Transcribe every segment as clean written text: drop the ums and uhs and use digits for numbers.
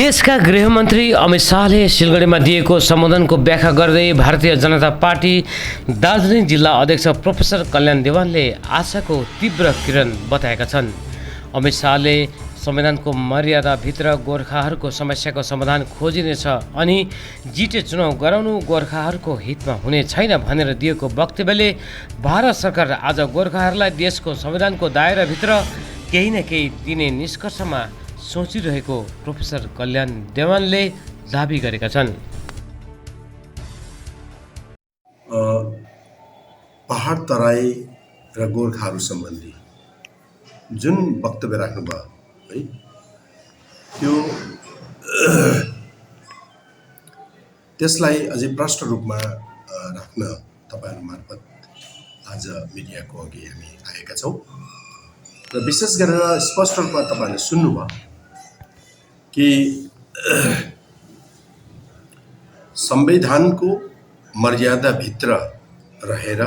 देशका गृहमन्त्री अमित शाहले सिलगढीमा दिएको सम्बोधनको व्याख्या गर्दै भारतीय जनता पार्टी दार्जिलिङ जिल्ला अध्यक्ष प्रोफेसर कल्याण देवानले आशाको तीव्र किरण बताएका छन्। अमित शाहले संविधानको मर्यादाभित्र गोर्खाहरूको समस्याको समाधान खोजिनेछ अनि जिटे चुनाव गराउनु गोर्खाहरूको हितमा हुने छैन भनेर दिएको वक्तव्यले भारत सरकार आज गोर्खाहरूलाई देशको संविधानको दायराभित्र केही न केही दिने निष्कर्षमा सोचिरहेको प्रोफेसर कल्याण देवानले दाबी गरेका छन्। पहाड तराई र गोर्खाहरू सम्बन्धी जुन वक्तव्य राख्नुभयो है, त्यो त्यसलाई अझै प्रष्ट रूपमा राख्न तपाईहरु मार्फत आज मिडियाको अघि हामी आएका छौँ र विशेष गरेर स्पष्ट रूपमा तपाईहरुले सुन्नुभयो कि संविधानको मर्यादाभित्र रहेर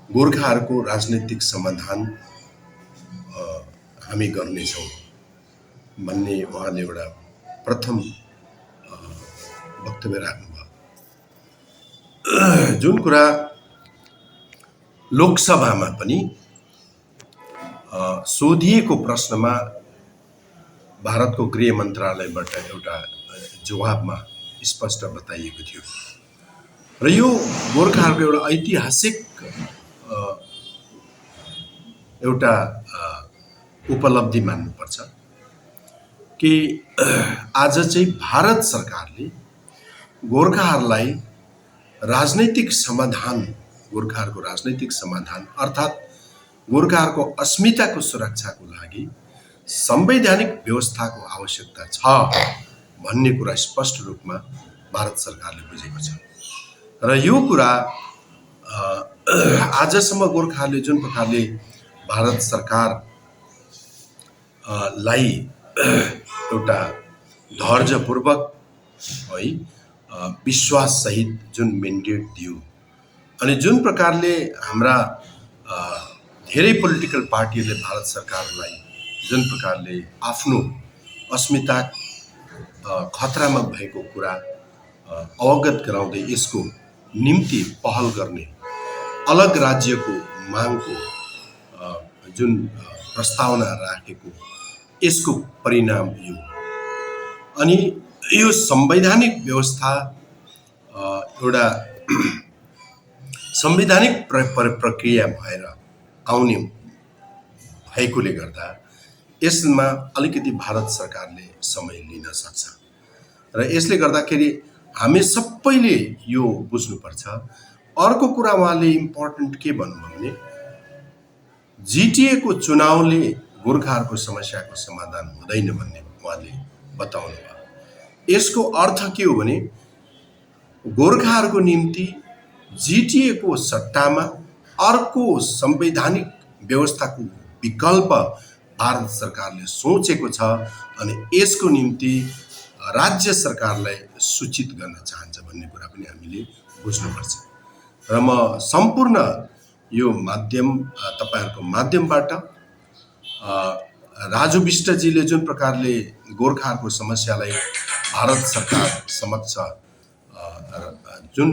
गोर्खाहरूको राजनीतिक समाधान हामी गर्नेछौँ भन्ने उहाँले एउटा प्रथम वक्तव्य राख्नुभयो। जुन कुरा लोकसभामा पनि सोधिएको प्रश्नमा भारतको गृह मन्त्रालयबाट एउटा जवाबमा स्पष्ट बताइएको थियो र यो गोर्खाहरूको एउटा ऐतिहासिक एउटा उपलब्धि मान्नुपर्छ कि आज चाहिँ भारत सरकारले गोर्खाहरूलाई राजनैतिक समाधान, गोर्खाहरूको राजनैतिक समाधान अर्थात् गोर्खाहरूको अस्मिताको सुरक्षाको लागि संवैधानिक व्यवस्थाको आवश्यकता छ भन्ने कुरा स्पष्ट रूपमा भारत सरकारले बुझेको छ र यो कुरा आजसम्म गोर्खाहरूले जुन प्रकारले भारत सरकार लाई एउटा धैर्यपूर्वक है विश्वास सहित जुन मेन्डेट दियो अनि जुन प्रकारले हाम्रा धेरै पोलिटिकल पार्टीहरूले भारत सरकारलाई जुन प्रकारले आफ्नो अस्मिता खतरामा भएको कुरा अवगत गराउँदै यसको निम्ति पहल गर्ने अलग राज्यको मागको जुन प्रस्तावना राखेको यसको परिणाम यो अनि यो संवैधानिक व्यवस्था एउटा संवैधानिक प्रक्रिया भएर आउने भएकोले गर्दा यसमा अलिकति भारत सरकारले समय लिन सक्छ र यसले गर्दाखेरि हामी सबैले यो बुझ्नुपर्छ। अर्को कुरा उहाँले इम्पोर्टेन्ट के भन्नुभयो भने जिटिए को चुनावले गोर्खाहरूको समस्याको समाधान हुँदैन भन्ने उहाँले बताउनु भयो। यसको अर्थ के हो भने गोर्खाहरूको निम्ति जिटिए को सट्टामा अर्को संवैधानिक व्यवस्थाको विकल्प भारत सरकारले सोचेको छ अनि यसको निम्ति राज्य सरकारलाई सूचित गर्न चाहन्छ भन्ने कुरा पनि हामीले बुझ्नुपर्छ र म सम्पूर्ण यो माध्यम तपाईहरुको माध्यमबाट राजु विष्टजीले जुन प्रकारले गोर्खाहरूको समस्यालाई भारत सरकार समक्ष जुन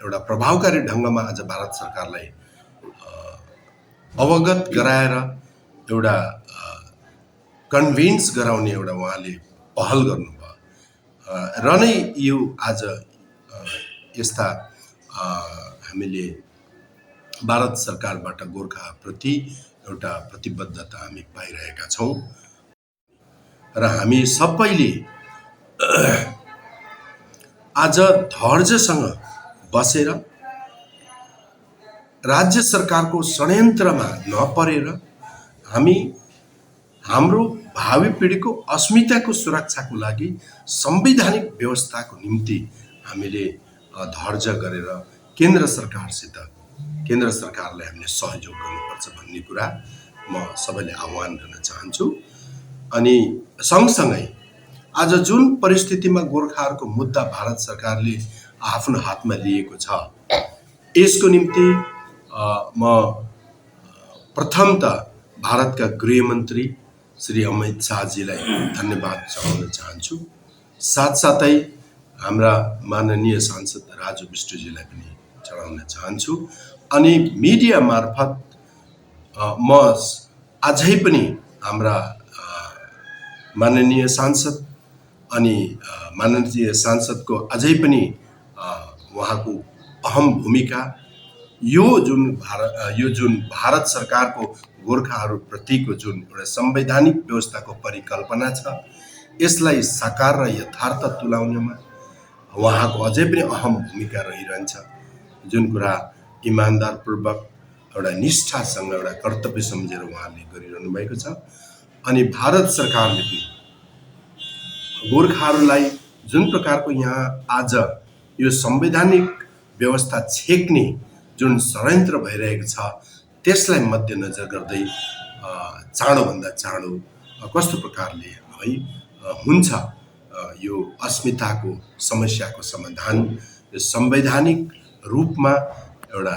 एउटा प्रभावकारी ढङ्गमा आज भारत सरकारलाई अवगत गराएर एउटा कन्भिन्स गराउने एउटा उहाँले पहल गर्नुभयो र नै यो आज यस्ता हामीले भारत सरकारबाट गोर्खाप्रति एउटा प्रतिबद्धता हामी पाइरहेका छौँ र हामी सबैले आज धैर्यसँग बसेर राज्य सरकारको षड्यन्त्रमा नपरेर हामी हाम्रो भावी पिढीको अस्मिताको सुरक्षाको लागि संवैधानिक व्यवस्थाको निम्ति हामीले धैर्य गरेर केन्द्र सरकारलाई हामीले सहयोग गर्नुपर्छ भन्ने कुरा म सबैले आह्वान गर्न चाहन्छु। अनि सँगसँगै आज जुन परिस्थितिमा गोर्खाहरूको मुद्दा भारत सरकारले आफ्नो हातमा लिएको छ यसको निम्ति म प्रथमतः भारतका गृहमन्त्री श्री अमित शाहजीलाई धन्यवाद चढाउन चाहन्छु। साथसाथै हाम्रा माननीय सांसद राजु विष्टजीलाई पनि चढाउन चाहन्छु। अनि मिडिया मार्फत म अझै पनि हाम्रा माननीय सांसद अनि माननीय सांसदको अझै पनि उहाँको अहम भूमिका यो जुन भारत सरकारको गोर्खाहरूप्रतिको जुन एउटा संवैधानिक व्यवस्थाको परिकल्पना छ, यसलाई साकार र यथार्थ तुल्याउनमा उहाँको अझै पनि अहम भूमिका रहिरहन्छ। जुन कुरा इमान्दारपूर्वक एउटा निष्ठासँग एउटा कर्तव्य सम्झेर उहाँले गरिरहनु भएको छ। अनि भारत सरकारले पनि गोर्खाहरूलाई जुन प्रकारको यहाँ आज यो संवैधानिक व्यवस्था छेक्ने जुन षड्यन्त्र भइरहेको छ, त्यसलाई मध्यनजर गर्दै चाँडोभन्दा चाँडो कस्तो प्रकारले है हुन्छ यो अस्मिताको समस्याको समाधान यो संवैधानिक रूपमा एउटा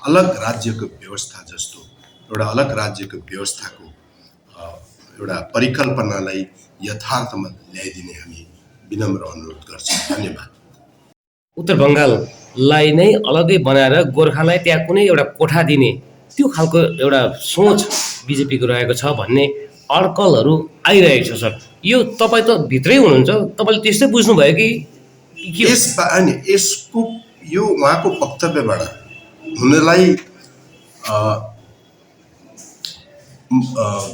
अलग राज्यको व्यवस्था जस्तो एउटा अलग राज्यको व्यवस्थाको एउटा परिकल्पनालाई यथार्थमा ल्याइदिने हामी विनम्र अनुरोध गर्छौँ। धन्यवाद। उत्तर बङ्गाललाई नै अलग्गै बनाएर गोर्खालाई त्यहाँ कुनै एउटा कोठा दिने त्यो खालको एउटा सोच बिजेपीको रहेको छ भन्ने अड्कलहरू आइरहेको छ सर। यो तपाईँ त भित्रै हुनुहुन्छ, तपाईँले त्यस्तै बुझ्नुभयो कि के हो? अनि यसको यो उहाँको वक्तव्यबाट हुनलाई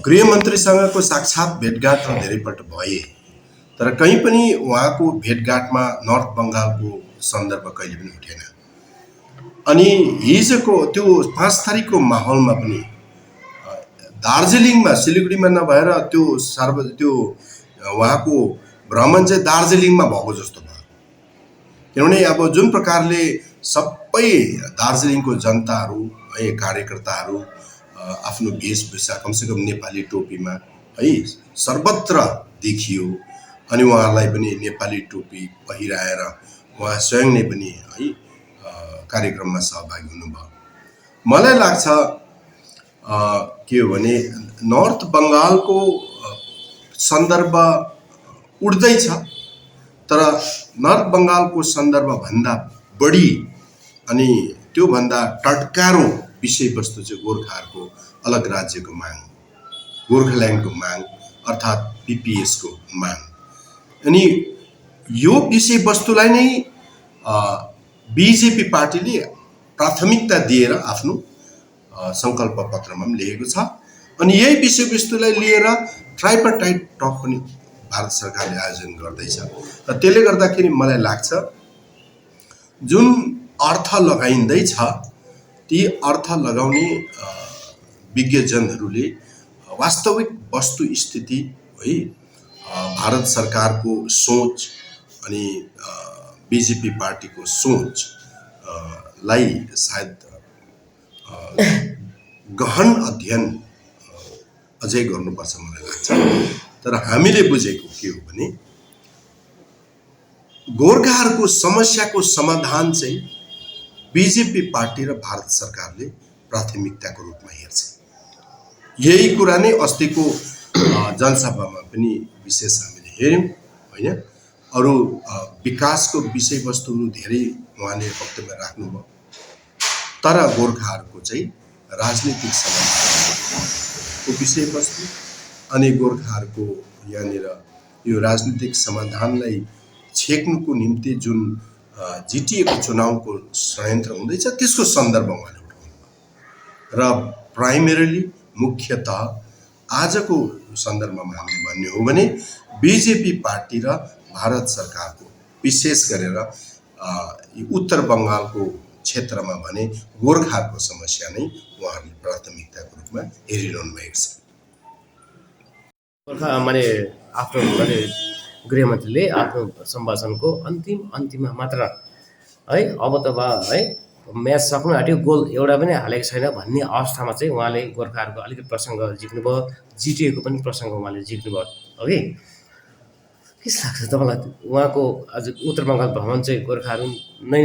गृहमन्त्रीसँगको साक्षात् भेटघाट त धेरैपल्ट भए, तर कहीँ पनि उहाँको भेटघाटमा नर्थ बङ्गालको सन्दर्भ कहिले पनि उठेन। अनि हिजोको त्यो 5 तारिकको माहौलमा पनि दार्जिलिङमा सिलगढीमा नभएर त्यो उहाँको भ्रमण चाहिँ दार्जिलिङमा भएको जस्तो भयो। किनभने अब जुन प्रकारले सबै दार्जिलिङको जनताहरू है कार्यकर्ताहरू आफ्नो वेशभूषा कमसेकम नेपाली टोपीमा है सर्वत्र देखियो। अनि उहाँहरूलाई पनि नेपाली टोपी पहिराएर उहाँ स्वयं नै पनि है कार्यक्रममा सहभागी हुनुभयो। मलाई लाग्छ के हो भने नर्थ बङ्गालको सन्दर्भ उड्दैछ, तर नर्थ बङ्गालको सन्दर्भभन्दा बढी अनि त्योभन्दा टटकारो विषयवस्तु चाहिँ गोर्खाहरूको अलग राज्यको माग, गोर्खाल्यान्डको माग अर्थात् पिपिएसको माग। अनि यो विषयवस्तुलाई नै बिजेपी पार्टीले प्राथमिकता दिएर आफ्नो सङ्कल्प पत्रमा पनि लेखेको छ। अनि यही विषयवस्तुलाई लिएर ट्राइपार्टाइट टक पनि भारत सरकारले आयोजन गर्दैछ। र त्यसले गर्दाखेरि मलाई लाग्छ जुन अर्थ लगाइँदैछ ती अर्थ लगाउने विज्ञजनहरूले वास्तविक वस्तुस्थिति है भारत सरकारको सोच अनि बिजेपी पार्टीको सोच लाई सायद गहन अध्ययन अझै गर्नुपर्छ मलाई लाग्छ। तर हामीले बुझेको के हो भने गोर्खाहरूको समस्याको समाधान चाहिँ बिजेपी पार्टी र भारत सरकारले प्राथमिकताको रूपमा हेर्छ। यही कुरा नै अस्तिको जनसभामा पनि विशेष हामीले हेऱ्यौँ होइन। अरू विकासको विषयवस्तुहरू धेरै उहाँले वक्तव्य राख्नुभयो, तर गोर्खाहरूको चाहिँ राजनीतिक समाधानको विषयवस्तु अनि गोर्खाहरूको यहाँनिर यो राजनीतिक समाधानलाई छेक्नुको निम्ति जुन जिटिएको चुनावको षड्यन्त्र हुँदैछ त्यसको सन्दर्भ उहाँले उठाउनु र प्राइमेरली मुख्यतः आजको सन्दर्भमा हामीले भन्ने हो भने बिजेपी पार्टी र भारत सरकारको विशेष गरेर उत्तर बङ्गालको क्षेत्रमा भने गोर्खाहरूको समस्या नै उहाँहरूले प्राथमिकताको रूपमा हेरिरहनु भएको छ। गोर्खा माने आफ्नो माने गृहमन्त्रीले आफ्नो सम्भाषणको अन्तिममा मात्र है अब त है म्याच सक्नु आँट्यो, गोल एउटा पनि हालेको छैन भन्ने अवस्थामा चाहिँ उहाँले गोर्खाहरूको अलिकति प्रसङ्ग जिक्नुभयो, जिटिएको पनि प्रसङ्ग उहाँले जिक्नुभयो हो कि के लाग्छ तपाईँलाई? उहाँको आज उत्तर बङ्गाल भ्रमण चाहिँ गोर्खाहरू नै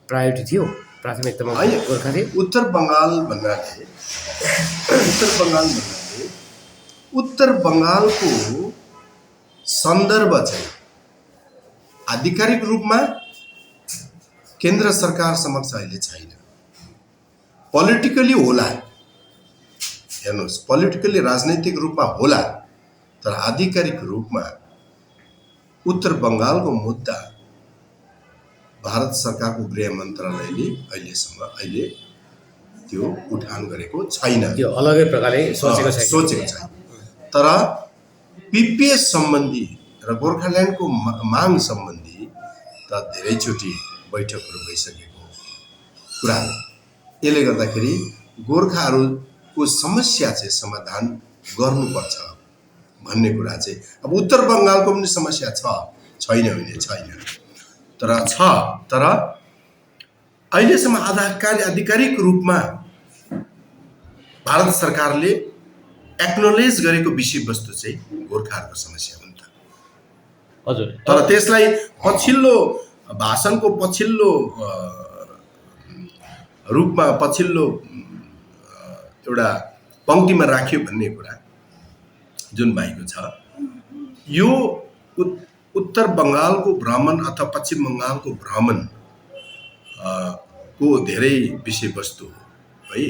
प्रायोरिटी थियो, प्राथमिकतामा गोर्खा थियो। उत्तर बङ्गाल भन्नाले उत्तर बङ्गालको सन्दर्भ चाहिँ आधिकारिक रूपमा केन्द्र सरकार समक्ष अहिले छैन। पोलिटिकली होला, हेर्नुहोस्, पोलिटिकली राजनैतिक रूपमा होला, तर आधिकारिक रूपमा उत्तर बङ्गालको मुद्दा भारत सरकारको गृह मन्त्रालयले अहिले त्यो उठान गरेको छैन, त्यो अलगै प्रकारले सोचेको छैन। तर पिपिएस सम्बन्धी र गोर्खाल्यान्डको माग सम्बन्धी त धेरैचोटि बैठकहरू भइसकेको कुरा हो। यसले गर्दाखेरि गोर्खाहरूको समस्या चाहिँ समाधान गर्नुपर्छ भन्ने कुरा चाहिँ अब उत्तर बङ्गालको पनि समस्या छैन भने छैन, तर अहिलेसम्म आधिकारिक रूपमा भारत सरकारले एक्नोलेज गरेको विषयवस्तु चाहिँ गोर्खाहरूको समस्या हो नि त। हजुर, तर त्यसलाई पछिल्लो भाषणको पछिल्लो रूपमा पछिल्लो एउटा पङ्क्तिमा राख्यो भन्ने कुरा जुन भएको छ, यो उत्तर बङ्गालको भ्रमण अथवा पश्चिम बङ्गालको भ्रमण को धेरै विषयवस्तु हो है।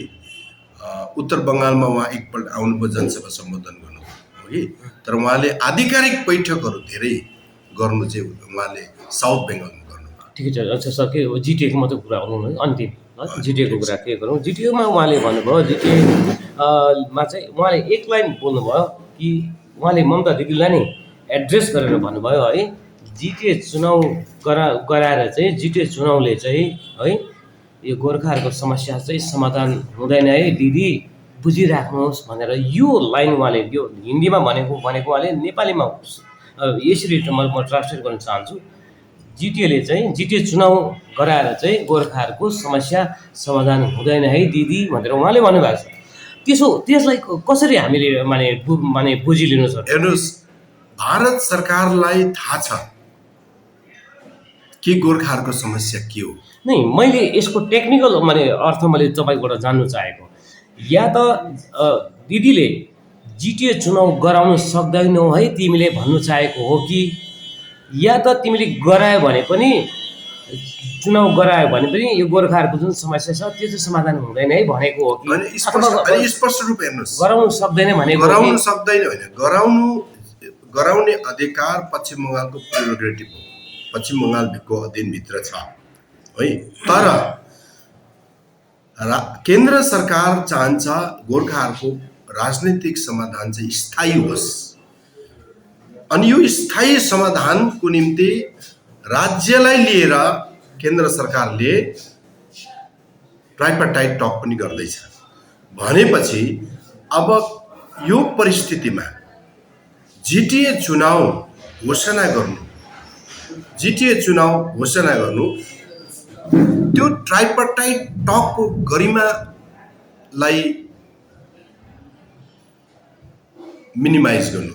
उत्तर बङ्गालमा उहाँ एकपल्ट आउनुभयो, जनसभा सम्बोधन गर्नुभयो हो कि, तर उहाँले आधिकारिक बैठकहरू धेरै गर्नु चाहिँ उहाँले साउथ बेङ्गलमा गर्नुभयो। ठिकै छ। अच्छा सर, के हो जिटिएको मात्रै कुरा गर्नु है, अन्तिम जिटिएको कुरा के गरौँ। जिटिएमा उहाँले भन्नुभयो, जिटिएमा चाहिँ उहाँले एक लाइन बोल्नुभयो कि उहाँले ममता दिदीलाई नै एड्रेस गरेर भन्नुभयो है, जिटिए चुनाव गराएर चाहिँ जिटिए चुनावले चाहिँ है यो गोर्खाहरूको समस्या चाहिँ समाधान हुँदैन है दिदी, बुझिराख्नुहोस् भनेर यो लाइन उहाँले, यो हिन्दीमा भनेको उहाँले नेपालीमा यसरी म ट्रान्सलेट गर्न चाहन्छु। जिटिएले चाहिँ जिटिए चुनाव गराएर चाहिँ गोर्खाहरूको समस्या समाधान हुँदैन है दिदी भनेर उहाँले भन्नुभएको छ। त्यसलाई कसरी हामीले माने बुझिलिनु छ? हेर्नुहोस्, भारत सरकारलाई थाहा छ कि गोर्खाहरूको समस्या के हो। नै मैले यसको टेक्निकल अर्थ मैले तपाईँबाट जान्नु चाहेको, या त दिदीले जिटिए चुनाव गराउन सक्दैनौ है तिमीले भन्नु चाहेको हो कि, या त तिमीले गरायो भने पनि चुनाव गरायो भने पनि यो गोर्खाहरूको जुन समस्या छ त्यो चाहिँ समाधान हुँदैन है भनेको हो कि? स्पष्ट रूप हेर्नुहोस्, गराउनु सक्दैन भनेको, गराउनु सक्दैन होइन, गराउने अधिकार पश्चिम बङ्गालको प्रिरोगेटिभ हो, पश्चिम बङ्गालको अधीनभित्र छ है। तर केन्द्र सरकार चाहन्छ गोर्खाहरूको राजनीतिक समाधान चाहिँ स्थायी होस्, अनि यो स्थायी समाधानको निम्ति राज्यलाई लिएर केन्द्र सरकारले ट्राइपार्टाइट टक पनि गर्दैछ भनेपछि अब यो परिस्थितिमा जिटिए चुनाव घोषणा गर्नु त्यो ट्राइपार्टाइट टकको गरिमालाई मिनिमाइज गर्नु,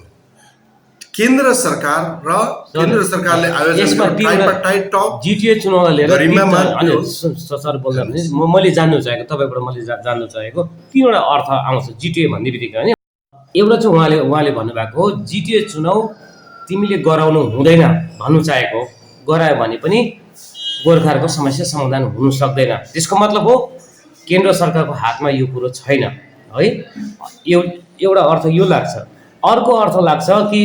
केन्द्र सरकारले आयोजना ट्राइपार्टाइट टक जिटिए चुनावलाई लिएर गरिमामा सर बोल्दा भने मैले जान्नु चाहेको, तपाईँबाट मैले जान्नु चाहेको तीनवटा अर्थ आउँछ जिटिए भन्ने बित्तिकै होइन। एउटा चाहिँ उहाँले भन्नुभएको हो जिटिए चुनाव तिमीले गराउनु हुँदैन भन्नु चाहेको, गरायो भने पनि गोर्खाहरूको समस्या समाधान हुन सक्दैन। त्यसको मतलब हो केन्द्र सरकारको हातमा यो कुरो छैन है। एउटा अर्थ यो लाग्छ। अर्को अर्थ लाग्छ कि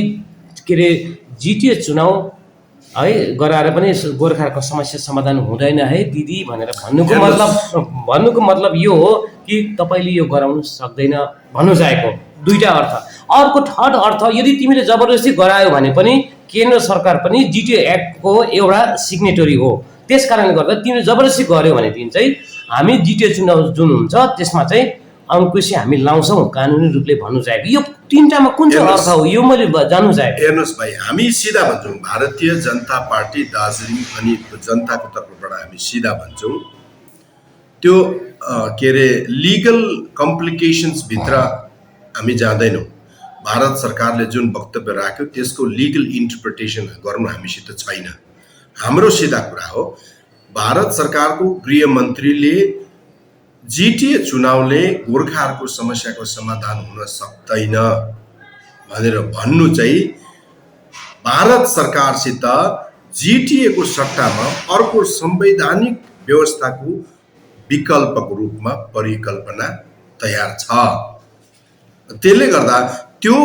के अरे जिटिए चुनाव है गराएर पनि गोर्खाहरूको समस्या समाधान हुँदैन है दिदी भनेर भन्नुको मतलब यो हो कि तपाईँले यो गराउनु सक्दैन भन्नु चाहेको। दुईटा अर्थ। अर्को थर्ड अर्थ, यदि तिमीले जबरजस्ती गरायो भने पनि केन्द्र सरकार पनि जिटिए एक्टको एउटा सिग्नेटरी हो, त्यस कारणले गर्दा तिमीले जबरजस्ती गर्यो भनेदेखि चाहिँ हामी जिटिए चुनाव जुन हुन्छ त्यसमा चाहिँ अंकुशी हामी लाउँछौँ कानुनी रूपले भन्नु चाहेको। यो तीनटामा कुन चाहिँ अर्थ हो यो मैले जान्नु चाहेको। हेर्नुहोस् भाइ, हामी सिधा भन्छौँ भारतीय जनता पार्टी दार्जिलिङ अनि जनताको तर्फबाट हामी सिधा भन्छौँ, त्यो के अरे लिगल कम्प्लिकेसन्स भित्र हामी जाँदैनौँ। भारत सरकारले जुन वक्तव्य राख्यो त्यसको लिगल इन्टरप्रिटेसन गर्नु हामीसित छैन। हाम्रो सिधा कुरा हो, भारत सरकारको गृह मन्त्रीले जिटिए चुनावले गोर्खाहरूको समस्याको समाधान हुन सक्दैन भनेर भन्नु चाहिँ भारत सरकारसित जिटिएको सट्टामा अर्को संवैधानिक व्यवस्थाको विकल्पको रूपमा परिकल्पना तयार छ। त्यसले गर्दा त्यो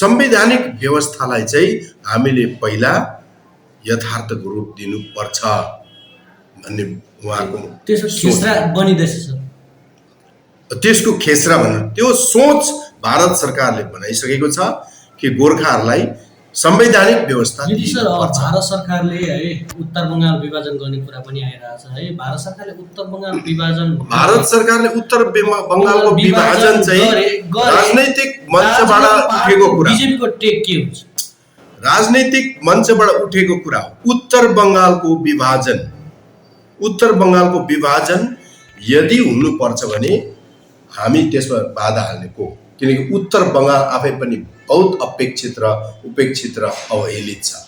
संवैधानिक व्यवस्थालाई चाहिँ हामीले पहिला यथार्थको रूप दिनुपर्छ भन्ने उहाँको त्यसको खेसरा बनिँदैछ सर। त्यसको खेसरा भन्नु त्यो सोच भारत सरकारले बनाइसकेको छ कि गोर्खाहरूलाई संवैधानिक व्यवस्था यदि सर दिनुपर्छ। भारत सरकारले है उत्तर बङ्गाल विभाजन गर्ने कुरा पनि आइरहेछ है। भारत सरकारले उत्तर बङ्गाल विभाजन भारत सरकारले उत्तर बङ्गालको विभाजन चाहिँ राजनैतिक मञ्चबाट उठेको कुरा, बीजेपीको टेक के हुन्छ? राजनैतिक मञ्चबाट उठेको कुरा हो। उत्तर बङ्गालको विभाजन यदि हुनुपर्छ भने हामी त्यसमा बाधा हाल्ने को, किनकि उत्तर बङ्गाल आफै पनि बहुत अपेक्षित र उपेक्षित र अवहेलित छ।